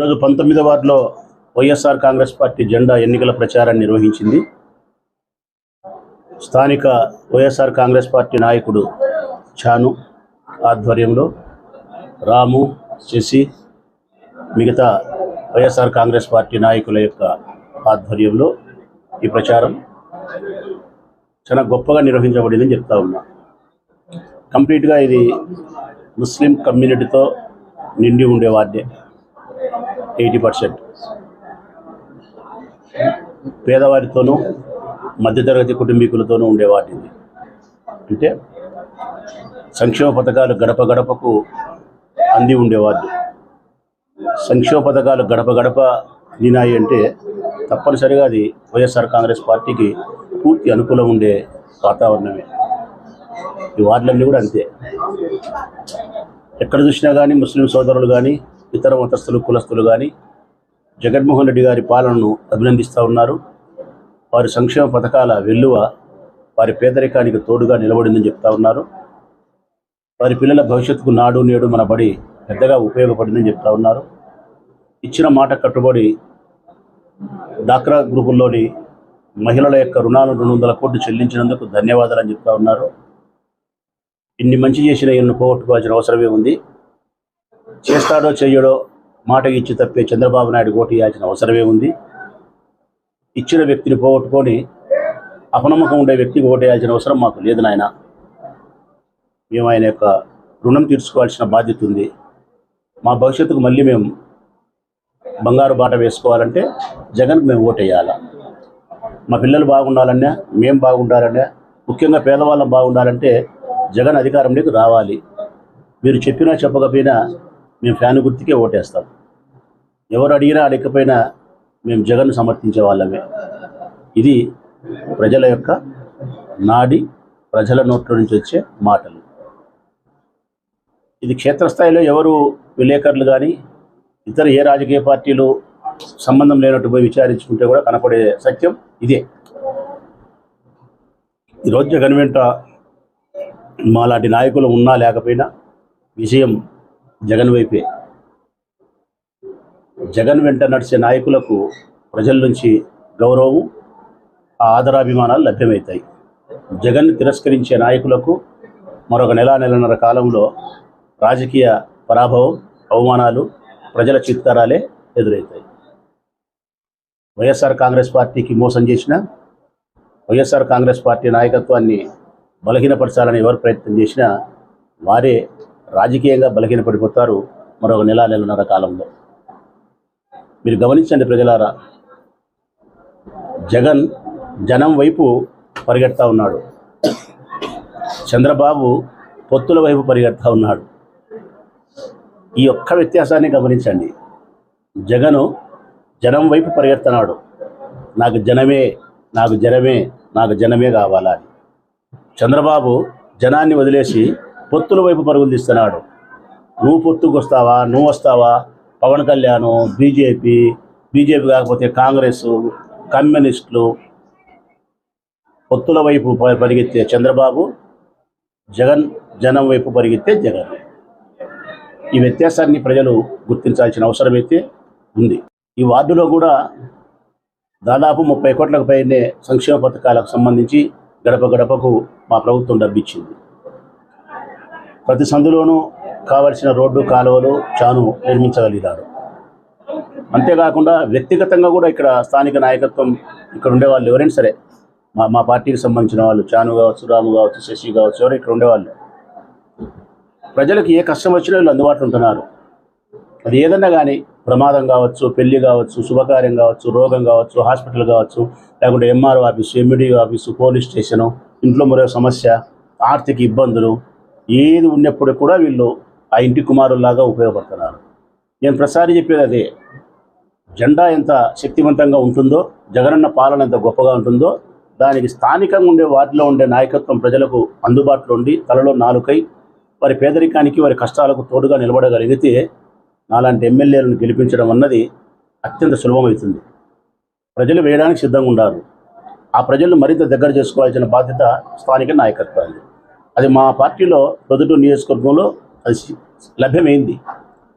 ఈరోజు 19వ వార్డులో వైఎస్ఆర్ కాంగ్రెస్ పార్టీ జెండా ఎన్నికల ప్రచారాన్ని నిర్వహించింది. స్థానిక వైఎస్ఆర్ కాంగ్రెస్ పార్టీ నాయకుడు చాను ఆధ్వర్యంలో రాము, శశి, మిగతా వైఎస్ఆర్ కాంగ్రెస్ పార్టీ నాయకుల యొక్క ఆధ్వర్యంలో ఈ ప్రచారం చాలా గొప్పగా నిర్వహించబడిందని చెప్తా ఉన్నా. కంప్లీట్గా ఇది ముస్లిం కమ్యూనిటీతో నిండి ఉండే వార్డే. 80% పేదవారితోనూ మధ్యతరగతి కుటుంబీకులతోనూ ఉండేవాటి. అంటే సంక్షేమ పథకాలు గడప గడపకు అంది ఉండేవాడు. సంక్షేమ పథకాలు గడప గడప అందినాయి అంటే తప్పనిసరిగా అది వైఎస్ఆర్ కాంగ్రెస్ పార్టీకి పూర్తి అనుకూలం ఉండే వాతావరణమే. ఈ వార్డులన్నీ కూడా అంతే. ఎక్కడ చూసినా కానీ ముస్లిం సోదరులు కానీ ఇతర మతస్థులు కులస్తులు కానీ జగన్మోహన్ రెడ్డి గారి పాలనను అభినందిస్తూ ఉన్నారు. వారి సంక్షేమ పథకాల వెల్లువ వారి పేదరికానికి తోడుగా నిలబడిందని చెప్తా ఉన్నారు. వారి పిల్లల భవిష్యత్తుకు నాడు నేడు మన బడి పెద్దగా ఉపయోగపడిందని చెప్తా ఉన్నారు. ఇచ్చిన మాట కట్టుబడి డాక్రా గ్రూపుల్లోని మహిళల యొక్క రుణాలను 200 కోట్లు చెల్లించినందుకు ధన్యవాదాలు అని చెప్తా ఉన్నారు. ఇన్ని మంచి చేసిన ఈయనను పోగొట్టుకోవాల్సిన అవసరమే ఉంది. చేస్తాడో చెయ్యడో మాట ఇచ్చి తప్పే చంద్రబాబు నాయుడు ఓటు వేయాల్సిన అవసరమే ఉంది. ఇచ్చిన వ్యక్తిని పోగొట్టుకొని అపనమ్మకం ఉండే వ్యక్తికి ఓటు వేయాల్సిన అవసరం మాకు లేదు నాయన. మేము ఆయన యొక్క రుణం తీర్చుకోవాల్సిన బాధ్యత ఉంది. మా భవిష్యత్తుకు మళ్ళీ మేము బంగారు బాట వేసుకోవాలంటే జగన్కు మేము ఓటు వేయాలి. మా పిల్లలు బాగుండాలన్నా, మేము బాగుండాలన్నా, ముఖ్యంగా పేదవాళ్ళం బాగుండాలంటే జగన్ అధికారంలోకి రావాలి. మీరు చెప్పినా చెప్పకపోయినా మేము ఫ్యాన్ గుర్తుకే ఓటేస్తాం. ఎవరు అడిగినా అడగకపోయినా మేము జగన్ సమర్థించే వాళ్ళమే. ఇది ప్రజల యొక్క నాడి, ప్రజల నోట్ల నుంచి వచ్చే మాటలు. ఇది క్షేత్రస్థాయిలో ఎవరు విలేకరులు కానీ ఇతర ఏ రాజకీయ పార్టీలు సంబంధం లేనట్టు పోయి విచారించుకుంటే కూడా కనపడే సత్యం ఇదే. ఈరోజు జగన్ వెంట మాలాంటి నాయకులు ఉన్నా లేకపోయినా విజయం జగన్ వైపే. జగన్ వెంట నడిచే నాయకులకు ప్రజల నుంచి గౌరవం, ఆదరాభిమానాలు లభ్యమవుతాయి. జగన్ తిరస్కరించే నాయకులకు మరొక నెలన్నర కాలంలో రాజకీయ పరాభవం, అవమానాలు, ప్రజల చిత్కారాలే ఎదురవుతాయి. వైఎస్ఆర్ కాంగ్రెస్ పార్టీకి మోసం చేసిన, వైఎస్ఆర్ కాంగ్రెస్ పార్టీ నాయకత్వాన్ని బలహీనపరచాలని ఎవరు ప్రయత్నం చేసినా వారే రాజకీయంగా బలహీనపడిపోతారు మరొక నెలన్నర కాలంలో. మీరు గమనించండి ప్రజలారా, జగన్ జనం వైపు పరిగెడతా ఉన్నాడు, చంద్రబాబు పొత్తుల వైపు పరిగెడతా ఉన్నాడు. ఈ ఒక్క వ్యత్యాసాన్ని గమనించండి. జగను జనం వైపు పరిగెడుతున్నాడు. నాకు జనమే, నాకు జనమే, నాకు జనమే కావాలా అని. చంద్రబాబు జనాన్ని వదిలేసి పొత్తుల వైపు పరుగులు తీస్తున్నాడు. నువ్వు పొత్తుకు వస్తావా, నువ్వు వస్తావా, పవన్ కళ్యాణ్, బీజేపీ కాకపోతే కాంగ్రెస్, కమ్యూనిస్టులు, పొత్తుల వైపు పరిగెత్తే చంద్రబాబు, జగన్ జనం వైపు పరిగెత్తే జగన్. ఈ వ్యత్యాసాన్ని ప్రజలు గుర్తించాల్సిన అవసరమైతే ఉంది. ఈ వార్డులో కూడా దాదాపు 30 కోట్లకు పైనే సంక్షేమ పథకాలకు సంబంధించి గడప గడపకు మా ప్రభుత్వం డబ్బిచ్చింది. ప్రతి సందులోనూ కావలసిన రోడ్డు, కాలువలు చాను నిర్మించగలిగారు. అంతేకాకుండా వ్యక్తిగతంగా కూడా ఇక్కడ స్థానిక నాయకత్వం, ఇక్కడ ఉండేవాళ్ళు ఎవరైనా సరే, మా పార్టీకి సంబంధించిన వాళ్ళు, చాను కావచ్చు, రాము కావచ్చు, శశి కావచ్చు, ఎవరు ఇక్కడ ఉండేవాళ్ళు, ప్రజలకు ఏ కష్టం వచ్చినా వీళ్ళు అందుబాటులో ఉంటున్నారు. అది ఏదన్నా కానీ, ప్రమాదం కావచ్చు, పెళ్లి కావచ్చు, శుభకార్యం కావచ్చు, రోగం కావచ్చు, హాస్పిటల్ కావచ్చు, లేకుంటే MRO office, MEd office, police station, ఇంట్లో మరో సమస్య, ఆర్థిక ఇబ్బందులు, ఏది ఉన్నప్పుడు కూడా వీళ్ళు ఆ ఇంటి కుమారుల్లాగా ఉపయోగపడుతున్నారు. నేను ప్రతిసారి చెప్పేది అదే. జెండా ఎంత శక్తివంతంగా ఉంటుందో, జగనన్న పాలన ఎంత గొప్పగా ఉంటుందో, దానికి స్థానికంగా ఉండే వాటిలో ఉండే నాయకత్వం ప్రజలకు అందుబాటులో ఉండి తలలో నాలుకై వారి పేదరికానికి, వారి కష్టాలకు తోడుగా నిలబడగలిగితే నాలాంటి ఎమ్మెల్యేలను గెలిపించడం అన్నది అత్యంత సులభమవుతుంది. ప్రజలు వేయడానికి సిద్ధంగా ఉన్నారు. ఆ ప్రజలను మరింత దగ్గర చేసుకోవాల్సిన బాధ్యత స్థానిక నాయకత్వాన్ని. అది మా పార్టీలో ప్రొద్దుటూరు నియోజకవర్గంలో అది లభ్యమైంది.